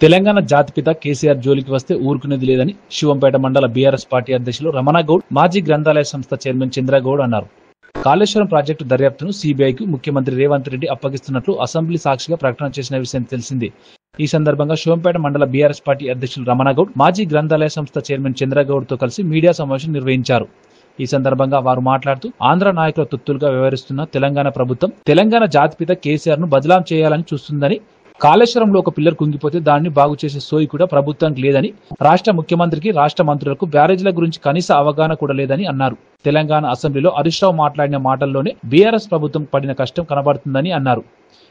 తెలంగాణ జాతిపిత కేసీఆర్ జోలికి వస్తే ఊరుకునేది లేదని శివంపేట మండల బీఆర్ఎస్ పార్టీ అధ్యక్షులు రమణగౌడ్, మాజీ గ్రంథాలయ సంస్థ చైర్మన్ చంద్రగౌడ్ అన్నారు. కాళేశ్వరం ప్రాజెక్టు దర్యాప్తును సీబీఐకి ముఖ్యమంత్రి రేవంత్ రెడ్డి అప్పగిస్తున్నట్లు అసెంబ్లీ సాక్షిగా ప్రకటన చేసిన విషయం తెలిసిందే. ఈ సందర్భంగా శివంపేట మండల బీఆర్ఎస్ పార్టీ అధ్యక్షులు రమణగౌడ్, మాజీ గ్రంథాలయ సంస్థ చైర్మన్ చంద్రగౌడ్ తో కలిసి మీడియా సమావేశం నిర్వహించారు. ఈ సందర్భంగా వారు మాట్లాడుతూ ఆంధ్ర నాయకుల తొత్తులుగా వ్యవహరిస్తున్న తెలంగాణ ప్రభుత్వం తెలంగాణ జాతిపిత కేసీఆర్ ను బదలాం చేయాలని చూస్తుందని, కాళేశ్వరంలో ఒక పిల్లర్ కుంగిపోతే దాన్ని బాగు చేసే సోయి కూడా ప్రభుత్వానికి లేదని, రాష్ట్ర ముఖ్యమంత్రికి, రాష్ట్ర మంత్రులకు బ్యారేజీల గురించి కనీస అవగాహన కూడా లేదని అన్నారు. తెలంగాణ అసెంబ్లీలో హరీష్ రావు మాట్లాడిన మాటల్లోనే బీఆర్ఎస్ ప్రభుత్వం పడిన కష్టం కనబడుతుందని అన్నారు.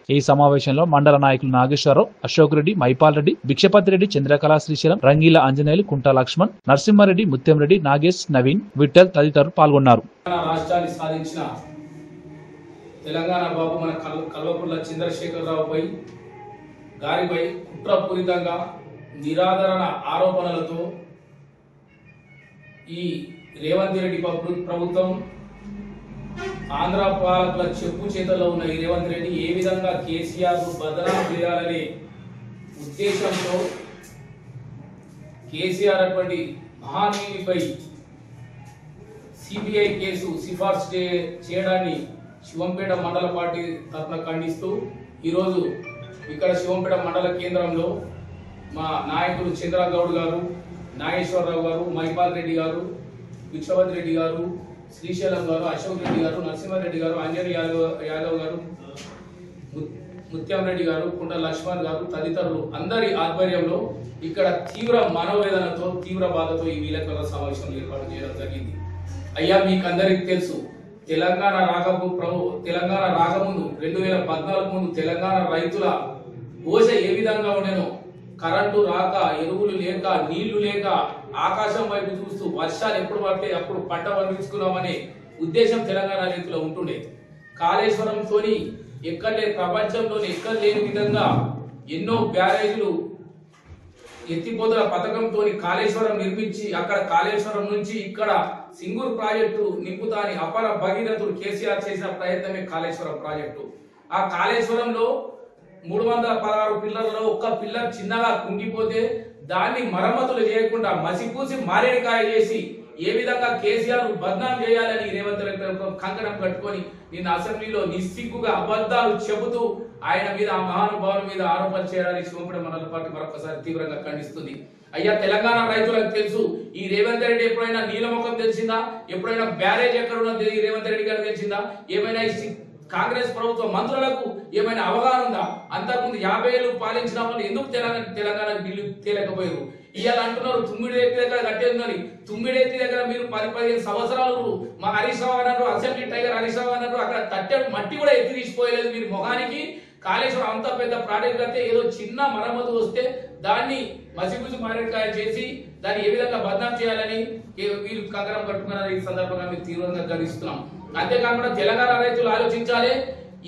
ఈ సమావేశంలో మండల నాయకులు నాగేశ్వరరావు, అశోక్ రెడ్డి, మైపాల్ రెడ్డి, భిక్షపతి రెడ్డి, చంద్రకళా శ్రీశైలం, రంగీల ఆంజనేయులు, కుంటా లక్ష్మణ్, నరసింహారెడ్డి, ముత్యంరెడ్డి, నాగేష్, నవీన్, విఠల్ తదితరులు పాల్గొన్నారు. రాష్ట్రాన్ని సాధించిన తెలంగాణ బాబు మన కల్వకుంట్ల చంద్రశేఖరరావుపై గారిపై కుట్రపూరితంగా నిరాదరణ ఆరోపణలతో ఈ రేవంత్ రెడ్డి ప్రభుత్వం, ఆంధ్ర పాలకుల చెప్పు చేతల్లో ఉన్న ఈ రేవంత్ రెడ్డి ఏ విధంగా కేసీఆర్ బదనాం చేయాలనే ఉద్దేశంతో కేసీఆర్ అటువంటి మహానీయునిపై సిబిఐ కేసు సిఫార్సు చేయడాన్ని శివంపేట మండల పార్టీ తరఫున ఖండిస్తూ ఈరోజు ఇక్కడ శివంపేట మండల కేంద్రంలో మా నాయకులు చంద్రగౌడ్ గారు, నాగేశ్వరరావు గారు, మైపాల్ రెడ్డి గారు, భిక్షపతి రెడ్డి గారు, శ్రీశైలం గారు, అశోక్ రెడ్డి గారు, నరసింహారెడ్డి గారు, అంజనీ యాదవ్ గారు, ముత్యం రెడ్డి గారు, కుంట లక్ష్మణ్ గారు తదితరులు అందరి ఆధ్వర్యంలో ఇక్కడ తీవ్ర మనోవేదనతో, తీవ్ర బాధతో ఈ విలేకరుల సమావేశం ఏర్పాటు చేయడం జరిగింది. అయ్యా, మీకు అందరికి తెలుసు, తెలంగాణ రాకముందు 2014 ముందు తెలంగాణ రైతుల ఘోష ఏ విధంగా ఉండేనో, కరెంటు రాక, ఎరువులు లేక, నీళ్లు లేక, ఆకాశం వైపు చూస్తూ వర్షాలు ఎప్పుడు పడితే అప్పుడు పంట పండించుకున్నామనే ఉద్దేశం తెలంగాణ రైతులో ఉంటుండే. కాళేశ్వరంతో ప్రపంచంలోని ఎక్కడ లేని విధంగా ఎన్నో బ్యారేజీలు ఎత్తిపోతల పథకంతో కాళేశ్వరం నిర్మించి అక్కడ కాళేశ్వరం నుంచి ఇక్కడ సింగూరు ప్రాజెక్టు నింపుతాని అపర భగీరథుడు కేసీఆర్ చేసిన ప్రయత్నమే కాళేశ్వరం ప్రాజెక్టు. ఆ కాళేశ్వరంలో 316 పిల్లర్లలో ఒక్క పిల్లర్ చిన్నగా కుంగిపోతే దాన్ని మరమ్మతులు చేయకుండా మసిపూసి మారేడుకాయ చేసి ఏ విధంగా కేసీఆర్ బద్నాం చేయాలని రేవంత్ రెడ్డి కంకణం కట్టుకొని నిన్న అసెంబ్లీలో నిస్సిగ్గుగా అబద్ధాలు చెబుతూ ఆయన మీద, ఆ మహానుభావుల మీద ఆరోపణలు చేయడానికి శివంపేట మండల పార్టీ మరొకసారి తీవ్రంగా ఖండిస్తుంది. అయ్యా, తెలంగాణ రైతులకు తెలుసు, ఈ రేవంత్ రెడ్డి ఎప్పుడైనా నీలముఖం తెలిసిందా? ఎప్పుడైనా బ్యారేజ్ ఎక్కడ ఉన్నది ఈ రేవంత్ రెడ్డి గారు తెలిసిందా? ఏమైనా కాంగ్రెస్ ప్రభుత్వ మంత్రులకు ఏమైనా అవగాహన ఉందా? అంతకుముందు 50 ఏళ్ళు పాలించిన వాళ్ళు ఎందుకు తెలంగాణ బిల్లు తేలేకపోయారు? ఇవాళ అంటున్నారు తుమ్మిడేతి దగ్గర కట్టేందని. తుమ్మిడేతి దగ్గర మీరు 10-15 సంవత్సరాలు మా హరీష్ రావు అన్నారు, అసెంబ్లీ టైగర్ హరీష్ రావు అన్నారు, అక్కడ తట్టెడు మట్టి కూడా ఎత్తి తీసిపోయలేదు మీరు మొహానికి. కాళేశ్వరం అంత పెద్ద ప్రాజెక్ట్ అయితే ఏదో చిన్న మరమ్మతు వస్తే దాన్ని మసిపూసి మారేడుకాయ చేసి దాన్ని ఏ విధంగా బద్నాం చేయాలని వీళ్ళు కంకణం కట్టుకున్నారు. ఈ సందర్భంగా మేము తీవ్రంగా గర్విస్తున్నాం. అంతేకాకుండా తెలంగాణ రైతులు ఆలోచించాలి,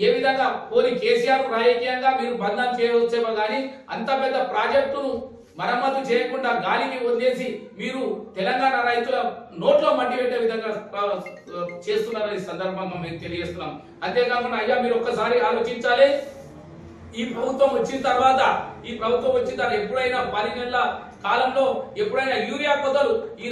ఏ విధంగా పోనీ కేసీఆర్ రాజకీయంగా మీరు బద్నాం చేయవచ్చేమో కానీ అంత పెద్ద ప్రాజెక్టును మరమ్మతు చేయకుండా గాలికి వదిలేసి మీరు తెలంగాణ రైతుల నోట్లో మట్టి పెట్టే విధంగా చేస్తున్నారని సందర్భంగా మేము తెలియజేస్తున్నాం. అంతేకాకుండా అయ్యా, మీరు ఒక్కసారి ఆలోచించాలి, ఈ ప్రభుత్వం వచ్చిన తర్వాత ఎప్పుడైనా 10 నెలల కాలంలో ఎప్పుడైనా యూరియా కొతలు ఈ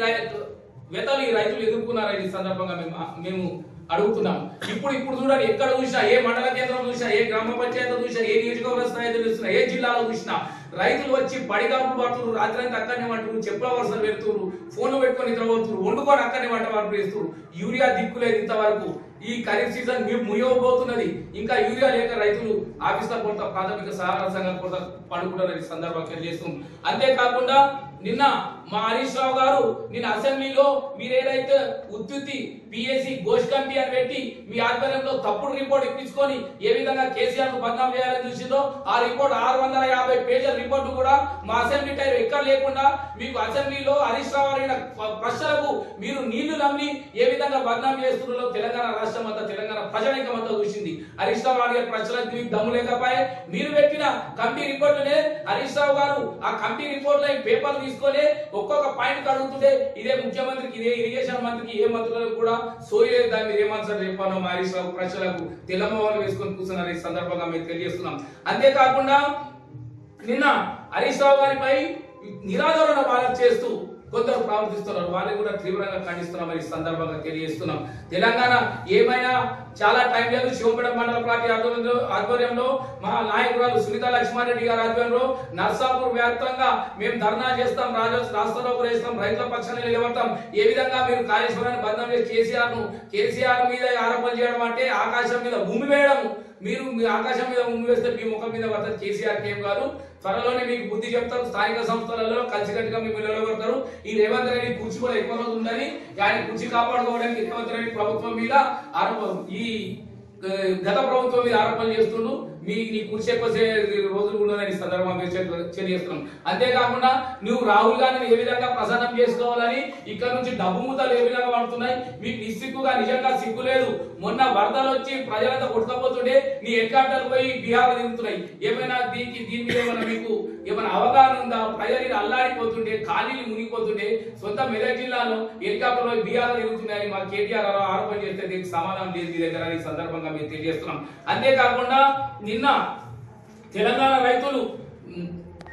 రైతులు ఎదుర్కొన్నారని సందర్భంగా మేము అడుగుతున్నాం. ఇప్పుడు చూడండి, ఎక్కడ చూసినా, ఏ మండల కేంద్రం చూసినా, ఏ గ్రామ పంచాయతీ చూసినా, ఏ నియోజకవర్గ స్థాయిలో చూసినా, ఏ జిల్లాలో చూసినా రైతులు వచ్చి పడిగాపులు పడుతున్నారు, రాత్రి అంతా అక్కడనే వంటున్నారు, చెప్పుల వరుసలు పెడుతున్నారు, ఫోన్లు పెట్టుకొని నిద్రపోతున్నారు, వండుకొని అక్కడనే వంట వార్పు చేస్తున్నారు. యూరియా దిక్కులేదు ఇంతవరకు. ఈ ఖరీఫ్ సీజన్ ముగియబోతున్నది, ఇంకా యూరియా లేక రైతులు ఆఫీసుల కొరత, ప్రాథమిక సహకార సంఘాల కొరత పడుకుంటారని సందర్భంగా తెలియజేస్తుంది. అంతేకాకుండా నిన్న మా హరీష్ రావు గారు నిన్న అసెంబ్లీలో మీరేదైతే ఉత్తుత్తి పిఎస్సి ఘోష్ కమిటీ అని పెట్టి మీ ఆధ్వర్యంలో తప్పుడు రిపోర్ట్ ఇప్పించుకొని ఏ విధంగా కేసీఆర్ కు బద్నాం చేయాలని చూసిందో ఆ రిపోర్ట్ 650 పేజీల రిపోర్టు కూడా మా అసెంబ్లీ టైర్ ఎక్కడ లేకుండా మీకు అసెంబ్లీలో హరీష్ రావు అడిగిన ప్రశ్నలకు మీరు నీళ్లు నమ్మి ఏ విధంగా బద్నాం చేస్తున్నారో తెలంగాణ రాష్ట్రం అంతా, తెలంగాణ ప్రజానీకం అంతా చూసింది. హరీష్ రావు అడిగే ప్రశ్నలకు మీకు దమ్ము లేకపోయే మీరు పెట్టిన కమిటీ రిపోర్టునే హరీష్ రావు గారు ఆ కమిటీ రిపోర్ట్ లో పేపర్లు తీసుకొని ఒక్కొక్క పాయింట్ అడుగుతుంటే ఇదే ముఖ్యమంత్రికి, ఇదే ఇరిగేషన్ మంత్రికి, ఏ మంత్రులకు కూడా సోయలేదు. దాన్ని మీరు ఏమన్సార్ చెప్పాను మా హరీష్ రావు ప్రజలకు తెల్లమోహన్ వేసుకొని కూర్చున్నారు. ఈ సందర్భంగా మేము తెలియజేస్తున్నాం. అంతేకాకుండా నిన్న హరీష్ రావు గారిపై నిరాదరణ బాధ చేస్తూ కొందరు ప్రవర్తిస్తున్నారు. వాళ్ళని కూడా తీవ్రంగా ఖండిస్తున్నాం. ఈ సందర్భంగా తెలియజేస్తున్నాం. తెలంగాణ ఏమైనా చాలా టైం లేదు. శివంపేట మండల పార్టీ ఆధ్వర్యంలో మా నాయకురాలు సునీత లక్ష్మారెడ్డి గారి ఆధ్వర్యంలో నర్సాపూర్ వ్యాప్తంగా మేము ధర్నా చేస్తాం, రాష్ట్రంలో వేస్తాం, రైతుల పక్షాన్ని నిలబడతాం. ఏ విధంగా మీరు కాళేశ్వరాన్ని బంధం చేసి కేసీఆర్ మీద ఆరోపణ చేయడం అంటే ఆకాశం మీద భూమి వేయడం. మీరు ఆకాశం మీద భూమి వేస్తే మీ ముఖం మీద పడుతుంది. కేసీఆర్ కేం గారు త్వరలోనే మీకు బుద్ధి చెప్తారు. స్థానిక సంస్థలలో కలిసికట్టుగా మేము నిలబడతారు. ఈ రేవంత్ రెడ్డి కుర్చీ కూడా ఎక్కువ రోజు ఉందని ఆయన కుర్చీ కాపాడుకోవడానికి రేవంత్ రెడ్డి ప్రభుత్వం మీద ఈ గత ప్రభుత్వం మీద ఆరోపణలు చేస్తుండ్రు. నీ కుర్చీ ఎక్కువ రోజులు ఉండదని సందర్భంగా తెలియజేస్తున్నాం. అంతేకాకుండా నువ్వు రాహుల్ గాంధీని ఏ విధంగా ప్రసన్నం చేసుకోవాలని ఇక్కడ నుంచి డబ్బు మూతలు ఏ విధంగా పడుతున్నాయి. మీకు నిస్సిగ్గుగా నిజంగా సిగ్గు లేదు. మొన్న వరదలు వచ్చి ప్రజలంతా కొట్టుకపోతుంటే నీ హెలికాప్టర్లు పోయి బీహార్ దిగుతున్నాయి. ఏమైనా దీని మీద ఏమైనా మీకు ఏమైనా అవగాహన ఉందా? ప్రజలు అల్లాడిపోతుంటే, ఖాళీలు మునిగిపోతుంటే, సొంత మెదక్ జిల్లాలో హెలికాప్టర్లు పోయి బీహార్ దిగుతున్నాయని మా కేటీఆర్ ఆరోపణ చేస్తే దీనికి సమాధానం లేదు మీ దగ్గర. ఈ సందర్భంగా మేము తెలియజేస్తున్నాం. అంతేకాకుండా నిన్న తెలంగాణ రైతులు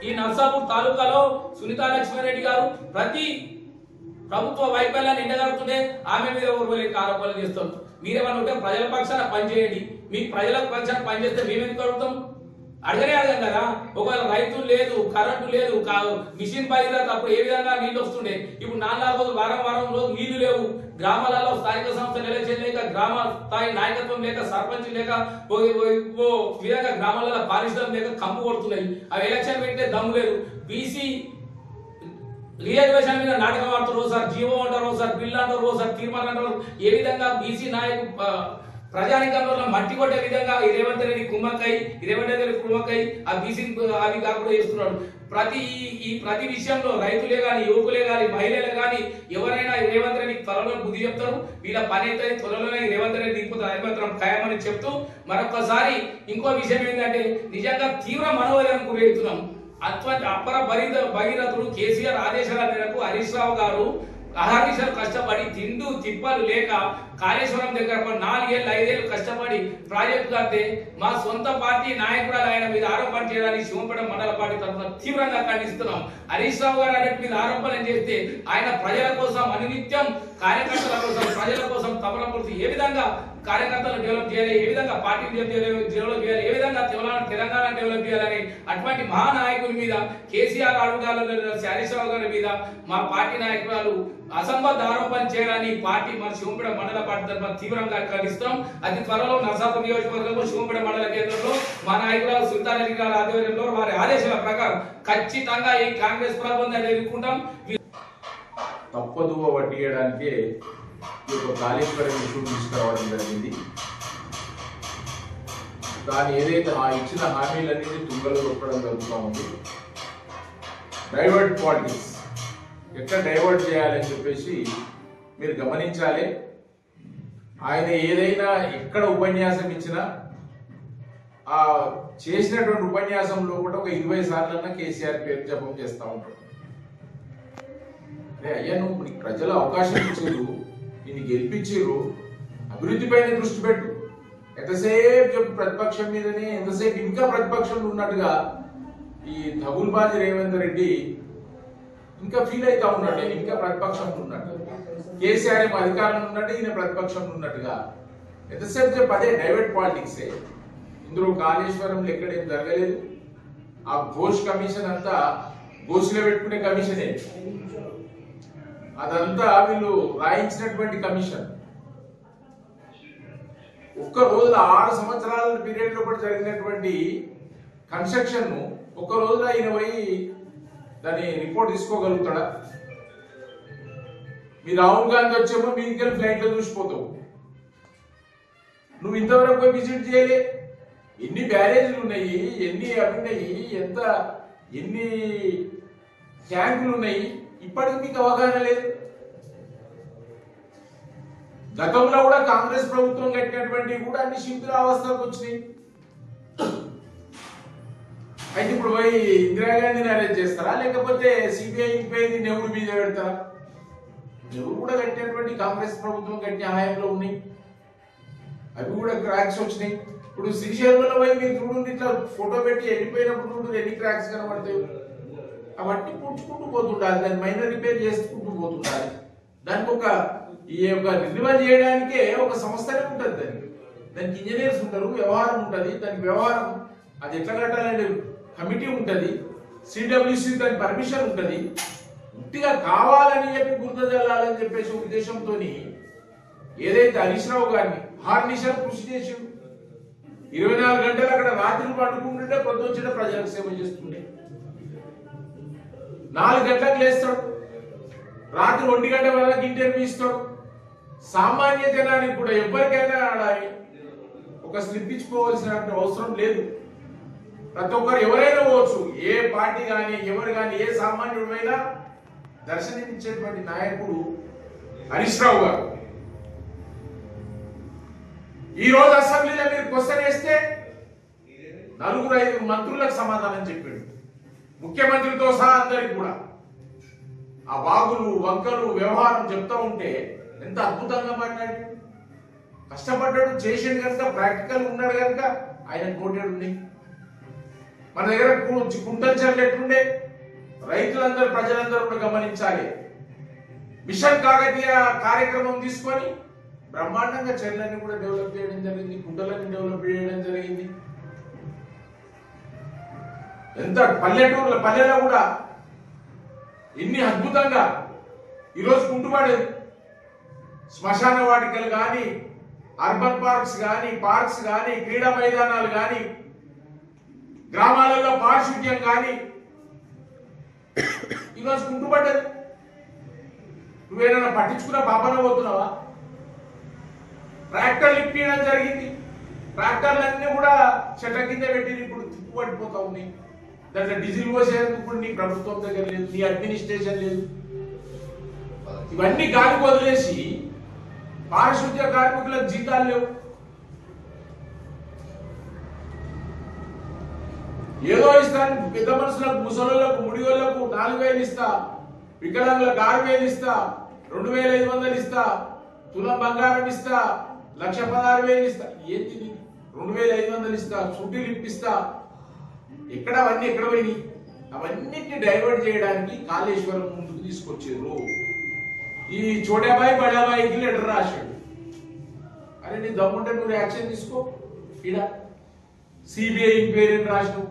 ఈ నర్సాపూర్ తాలూకాలో సునీత లక్ష్మారెడ్డి గారు ప్రతి ప్రభుత్వ వైఫల్యాన్ని ఎండగడుతుంటే ఆమె మీద ఎవరు ఆరోపణలు చేస్తాం. మీరేమన్నా ఉంటే ప్రజల పక్షాన పనిచేయండి. మీకు ప్రజల పక్షాన పనిచేస్తే మేమెందుకు అడుగుతాం? అడగనే అడగం కదా. ఒకవేళ రైతులు లేదు, కరెంటు లేదు, మిషన్ పైన అప్పుడు ఏ విధంగా నీళ్లు వస్తుండే. ఇప్పుడు 4 రోజులు వారం రోజు నీళ్లు లేవు. గ్రామాలలో స్థానిక సంస్థలు ఎలక్షన్ లేక, గ్రామ స్థాయి నాయకత్వం లేక, సర్పంచ్ లేక, విధంగా గ్రామాలలో పారిశ్రామిక లేక కంపు కొడుతున్నాయి. అవి ఎలక్షన్ పెట్టే దమ్ము లేదు. బీసీ రిజర్వేషన్ మీద నాటకం ఆడుతారు. సార్ జీవో అంటారు, సార్ బిల్ అంటారు, సార్ తీర్మానం అంటారు. ఏ విధంగా బీసీ నాయకు ప్రజానికంలో మట్టి కొట్టే విధంగా ఈ రేవంత్ రెడ్డి కుమ్మక్కై ఆ బీసీ అవి కాకుండా చేస్తున్నాడు. ప్రతి విషయంలో రైతులే గాని, యువకులే గాని, మహిళలే గాని ఎవరైనా రేవంత్ రెడ్డి త్వరలో బుద్ధి చెప్తారు. వీళ్ళ పని అయితే త్వరలోనే రేవంత్ రెడ్డి దిగిపోతారు. అనిమాత్రం ఖాయమని చెప్తూ మరొకసారి ఇంకో విషయం ఏంటంటే నిజంగా తీవ్ర మనోవేదనకు గురవుతున్నాం. అటువంటి అప్పర భగీరథుడు కేసీఆర్ ఆదేశాల మేరకు హరీష్ రావు గారు అహర్నిశలు కష్టపడి తిండు తిప్పలు లేక కాళేశ్వరం దగ్గర 4 ఏళ్ళు 5 ఏళ్ళు కష్టపడి ప్రాజెక్టు కడితే మా సొంత పార్టీ నాయకురాలు ఆయన మీద ఆరోపణ చేయడానికి శివంపేట మండల పార్టీ తరఫున తీవ్రంగా ఖండిస్తున్నాం. హరీష్ రావు గారు అన్నిటి మీద ఆరోపణలు చేస్తే ఆయన ప్రజల కోసం అనునిత్యం కార్యకర్తల కోసం ప్రజల కోసం తపన పడుతూ ఏ విధంగా కార్యకర్తలు డెవలప్ చేయాలి, ఏ విధంగా పార్టీ డెవలప్ చేయాలి, ఏ విధంగా తెలంగాణ డెవలప్ చేయాలని అటువంటి మహానాయకుల మీద కేసీఆర్ అడుగుదారుల హరీష్ రావు గారి మీద మా పార్టీ నాయకురాలు అసంబద్ధ ఆరోపణ చేయడాన్ని పార్టీ మన శివంపేట మండల పార్టీ తరఫున తీవ్రంగా ఖండిస్తాం. అది త్వరలో నర్సాపూర్ నియోజకవర్గంలో శివంపేట మండల కేంద్రంలో మా నాయకురాలు సుల్తాన్ గారి ఆధ్వర్యంలో వారి ఆదేశాల ప్రకారం ఖచ్చితంగా ఈ కాంగ్రెస్ ప్రభుత్వాన్ని ఎదుర్కొంటాం. తప్పదువ వడ్డీయడానికే ఈ యొక్క కాళేశ్వరం ఇష్యూ తీసుకురావడం జరిగింది. దాని ఏదైతే ఇచ్చిన హామీలన్నింటినీ తుంగలు తొక్కడం జరుగుతూ ఉంది. డైవర్ట్ పాలిటిక్స్ ఎక్కడ డైవర్ట్ చేయాలని చెప్పేసి మీరు గమనించాలి. ఆయన ఏదైనా ఎక్కడ ఉపన్యాసం ఇచ్చినా ఆ చేసినటువంటి ఉపన్యాసంలో కూడా ఒక 20 సార్లన్నా కేసీఆర్ పేరు జపం చేస్తూ ఉంటాడు. అయ్యా నువ్వు ప్రజలు అవకాశం ఇచ్చారు, నిన్ను గెలిపించారు, అభివృద్ధి పైన దృష్టి పెట్టు. ఎంతసేపు చెప్పు ప్రతిపక్షం మీదనే, ఎంతసేపు ఇంకా ప్రతిపక్షంలో ఉన్నట్టుగా ఈ తగుల్బాజీ రేవంత్ రెడ్డి ఇంకా ఫీల్ అవుతా ఉన్నాడు. నేను ఇంకా ప్రతిపక్షంలో ఉన్నట్టు, కేసీఆర్ ఏమో అధికారంలో ఉన్నట్టు, ఈయన ప్రతిపక్షంలో ఉన్నట్టుగా ఎంతసేపు చెప్పు అదే డైవర్ట్ పాలిటిక్సే. ఇందులో కాళేశ్వరంలో ఎక్కడేం జరగలేదు. ఆ ఘోష్ కమిషన్ అంతా ఘోషలో పెట్టుకునే కమిషనే, అదంతా వీళ్ళు రాయించినటువంటి కమిషన్. ఒక్క రోజుల 6 సంవత్సరాల పీరియడ్ లో కూడా జరిగినటువంటి కన్స్ట్రక్షన్ ను ఒక్క రోజులో ఆయన పోయి దాని రిపోర్ట్ తీసుకోగలుగుతాడా? మీ రాహుల్ గాంధీ వచ్చేమో మీదికి ఫ్లైట్ లో చూసిపోతావు. నువ్వు ఇంతవరకు పోయి విజిట్ చేయలే. ఎన్ని బ్యారేజీలు ఉన్నాయి, ఎన్ని అవి ఉన్నాయి, ఎన్ని ట్యాంకులు ఉన్నాయి, ఇప్పటికి మీకు అవగాహన లేదు. గతంలో కూడా కాంగ్రెస్ ప్రభుత్వం కట్టినటువంటి కూడా అన్ని శిథిలావస్థలకు వచ్చినాయి. అయితే ఇప్పుడు పోయి ఇందిరాగాంధీని అరెస్ట్ చేస్తారా, లేకపోతే సిబిఐ నెహ్రూ మీద పెడతారా? నెహ్రూ కూడా కట్టినటువంటి కాంగ్రెస్ ప్రభుత్వం కట్టిన హాయంలో ఉన్నాయి, అవి కూడా క్రాక్స్ వచ్చినాయి. ఇప్పుడు శ్రీశైలంలో పోయి మీరు చూడండి, ఇట్లా ఫోటో పెట్టి వెళ్ళిపోయినప్పుడు చూడండి ఎన్ని క్రాక్స్ కనబడతాయి. అవన్నీ పూడ్చుకుంటూ పోతుండాలి, దాన్ని మైనర్ రిపేర్ చేసుకుంటూ పోతుండాలి. దానికి ఒక రెన్యువల్ చేయడానికే ఒక సంస్థనే ఉంటుంది. దానికి ఇంజనీర్స్ ఉంటారు, వ్యవహారం ఉంటుంది, దానికి వ్యవహారం అది ఎట్లా కట్టాలంటే కమిటీ ఉంటుంది, సిడబ్ల్యూసి దానికి పర్మిషన్ ఉంటుంది. ఉట్టిగా కావాలని చెప్పి గుర్తు జల్లాలని చెప్పేసి ఉద్దేశంతో ఏదైతే హరీష్ రావు గారిని హార్నిషర్ కృషి చేసి 24 గంటలు అక్కడ రాత్రులు పడుకుంటుంటే పొద్దున ప్రజలకు సేవ చేస్తుండే. 4 గంటలకు లేస్తాడు, రాత్రి 1 గంట వరకు ఇంటర్వ్యూ ఇస్తాడు. సామాన్య జనానికి కూడా ఎవరికైనా ఒక స్లిప్ ఇచ్చుకోవాల్సిన అవసరం లేదు. ప్రతి ఒక్కరు ఎవరైనా పోవచ్చు, ఏ పార్టీ కానీ ఎవరు కానీ ఏ సామాన్యుడైనా దర్శనమిచ్చేటువంటి నాయకుడు హరీష్ రావు గారు. ఈ రోజు అసెంబ్లీలో మీరు క్వశ్చన్ వేస్తే 4-5 మంత్రులకు సమాధానం చెప్పాడు, ముఖ్యమంత్రితో సహా అందరికి కూడా. ఆ వాగులు వంకలు వ్యవహారం చెప్తా ఉంటే ఎంత అద్భుతంగా మాట్లాడాడు. కష్టపడ్డాడు, చేసాడు కనుక, ప్రాక్టికల్ ఉన్నాడు కనుక ఆయన కోటాడు. మన దగ్గర కుంటల చెర్లు ఎట్లుండే రైతులందరూ ప్రజలందరూ కూడా గమనించాలి. మిషన్ కాకతీయ కార్యక్రమం తీసుకొని బ్రహ్మాండంగా చెర్లన్నీ కూడా డెవలప్ చేయడం జరిగింది, కుంటలన్నీ డెవలప్ చేయడం జరిగింది. ఎంత పల్లెలో కూడా ఎన్ని అద్భుతంగా ఈరోజు కుంటుపడేది. శ్మశాన వాటికలు కానీ, అర్బన్ పార్క్స్ కానీ, క్రీడా మైదానాలు కానీ, గ్రామాలలో పారిశుద్ధ్యం కానీ ఈరోజు కుంటుపడ్డది. నువ్వేమైనా పట్టించుకున్న పాపన పోతున్నావా? ట్రాక్టర్లు ఇప్పించడం జరిగింది, ట్రాక్టర్లన్నీ కూడా చెట్ల కింద పెట్టి ఇప్పుడు తిప్పుపడిపోతా ఉన్నాయి. దాంట్లో డీజిల్ పోసేందుకు నీ ప్రభుత్వం దగ్గర లేదు, నీ అడ్మినిస్ట్రేషన్ లేదు. ఇవన్నీ గాలికి వదిలేసి పారిశుద్ధ్య కార్మికులకు జీతాలు లేవు. ఏదో ఇస్తాను, పెద్ద మనుషులకు, ముసలులకు, ముడిగోళ్లకు 4000 ఇస్తా, వికలాంగులకు 6000 ఇస్తా, 2500 ఇస్తా, తులం బంగారం ఇస్తా, 1,16,000 ఇస్తా. ఏంటి 2500 ఇస్తా, చుట్టీలు ఇప్పిస్తా. ఎక్కడ అవన్నీ ఎక్కడ పోయినాయి? అవన్నిటిని డైవర్ట్ చేయడానికి కాళేశ్వరం ముందుకు తీసుకొచ్చారు. ఈ చోటాబాయి బడాబాయికి లెటర్ రాశాడు. అరే నీ దమ్ముంటే నువ్వు యాక్షన్ తీసుకో. ఇడ సిబిఐ ఎంక్వైరీ రాసినావు,